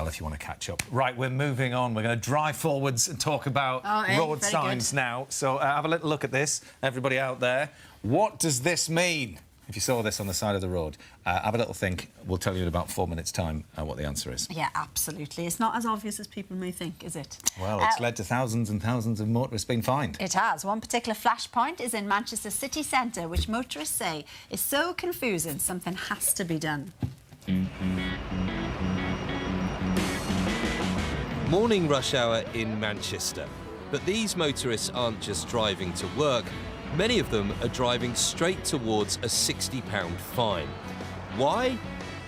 if you want to catch up. Right, we're moving on. We're going to drive forwards and talk about road signs now. So have a little look at this, everybody out there. What does this mean? If you saw this on the side of the road, have a little think. We'll tell you in about 4 minutes' time what the answer is. Yeah, absolutely. It's not as obvious as people may think, is it? Well, it's led to thousands and thousands of motorists being fined. It has. One particular flashpoint is in Manchester city centre, which motorists say is so confusing, something has to be done. Morning rush hour in Manchester. But these motorists aren't just driving to work. Many of them are driving straight towards a £60 fine. Why?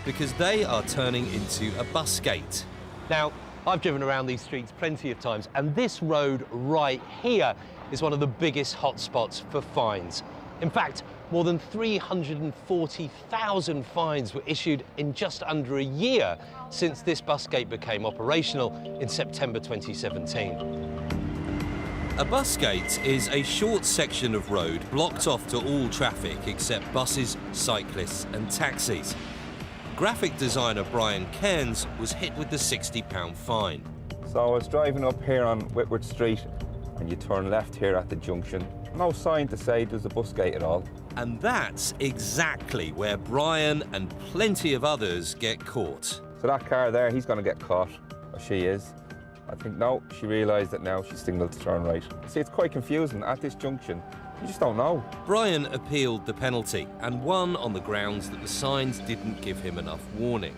Because they are turning into a busgate. Now, I've driven around these streets plenty of times, and this road right here is one of the biggest hotspots for fines. In fact, more than 340,000 fines were issued in just under a year since this busgate became operational in September 2017. A busgate is a short section of road blocked off to all traffic except buses, cyclists and taxis. Graphic designer Brian was hit with the £60 fine. So I was driving up here on Whitworth Street and you turn left here at the junction. No sign to say there's a busgate at all. And that's exactly where Brian and plenty of others get caught. So that car there, he's going to get caught, or she is. I think, no, she realised that now she's signalled to turn right. See, it's quite confusing. At this junction, you just don't know. Brian appealed the penalty and won on the grounds that the signs didn't give him enough warning.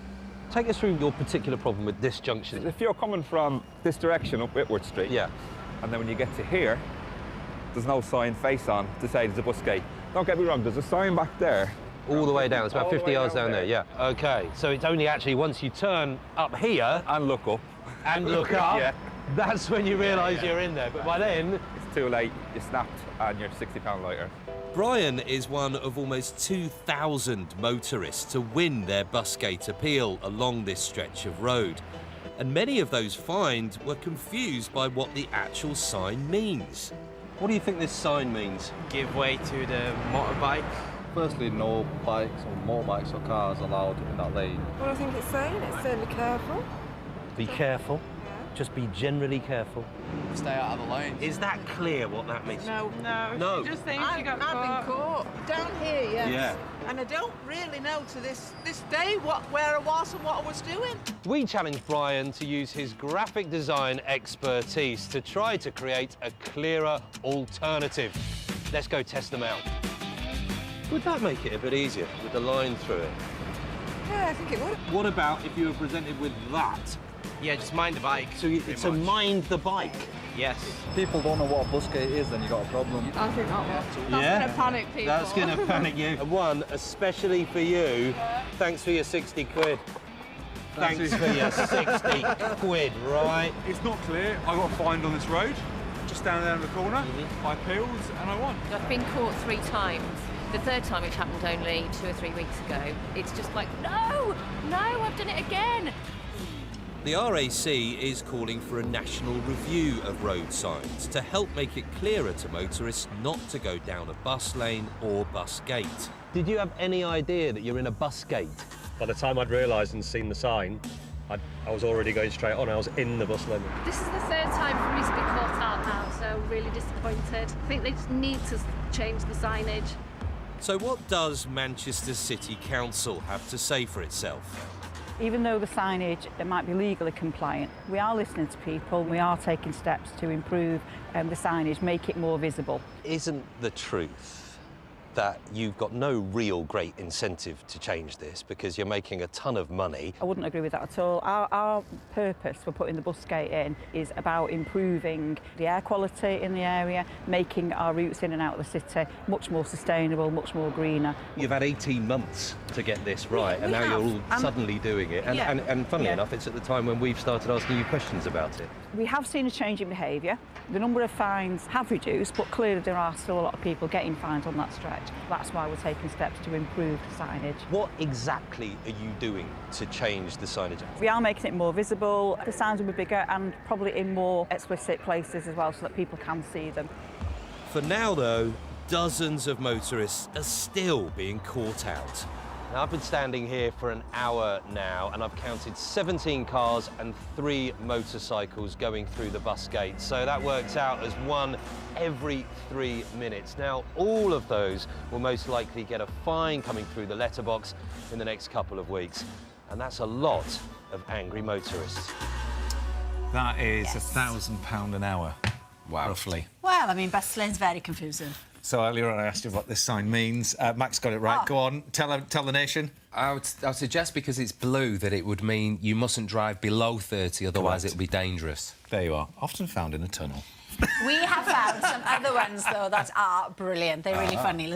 Take us through your particular problem with this junction. If you're coming from this direction up Whitworth Street, yeah, and then when you get to here, there's no sign face on to say there's a busgate. Don't get me wrong, there's a sign back there. All the way down, it's about 50 yards down there, yeah. OK, so it's only actually once you turn up here... And look up. And look up, yeah. That's when you realise you're in there. But by then... It's too late, you snapped and you're £60 lighter. Brian is one of almost 2,000 motorists to win their busgate appeal along this stretch of road. And many of those fined were confused by what the actual sign means. What do you think this sign means? Give way to the motorbike. Firstly, no bikes or motorbikes or cars allowed in that lane. Well, I think it's saying be careful. Be careful. Yeah. Just be generally careful. Stay out of the lane. Is that clear what that means? No. No. She just thinks you got caught. I've been caught. Down here, yes. Yeah. And I don't really know to this day where I was and what I was doing. We challenged Brian to use his graphic design expertise to try to create a clearer alternative. Let's go test them out. Would that make it a bit easier with the line through it? Yeah, I think it would. What about if you were presented with that? Yeah, just mind the bike. So mind the bike? Yes. People don't know what a busgate is, then you've got a problem. I think that was. That's going to panic people. That's going to panic you. And one, especially for you, thanks for your 60 quid. Thanks for your 60 quid, right? It's not clear. I got fined on this road, just down there in the corner. I appealed and I won. I've been caught 3 times. The third time, which happened only 2 or 3 weeks ago, it's just like, no, I've done it again. The RAC is calling for a national review of road signs to help make it clearer to motorists not to go down a bus lane or bus gate. Did you have any idea that you're in a bus gate? By the time I'd realised and seen the sign, I was already going straight on. I was in the bus lane. This is the third time for me to be caught out now, so really disappointed. I think they just need to change the signage. So what does Manchester City Council have to say for itself? Even though the signage might be legally compliant, we are listening to people. We are taking steps to improve the signage, make it more visible. Isn't the truth that you've got no real great incentive to change this because you're making a ton of money? I wouldn't agree with that at all. Our purpose for putting the busgate in is about improving the air quality in the area, making our routes in and out of the city much more sustainable, much more greener. You've had 18 months to get this right, and now you're all suddenly doing it. And funnily enough, it's at the time when we've started asking you questions about it. We have seen a change in behaviour. The number of fines have reduced, but clearly there are still a lot of people getting fines on that stretch. That's why we're taking steps to improve the signage. What exactly are you doing to change the signage? We are making it more visible. The signs will be bigger and probably in more explicit places as well so that people can see them. For now, though, dozens of motorists are still being caught out. Now, I've been standing here for an hour now, and I've counted 17 cars and 3 motorcycles going through the bus gate. So that works out as one every 3 minutes. Now, all of those will most likely get a fine coming through the letterbox in the next couple of weeks. And that's a lot of angry motorists. That is £1,000 an hour, roughly. Well, I mean, bus lane's very confusing. So earlier on I asked you what this sign means. Max got it right. Go on, tell the nation. I would suggest because it's blue that it would mean you mustn't drive below 30, otherwise it'll be dangerous. There you are. Often found in a tunnel. We have found some other ones, though, that are brilliant. They're really funny.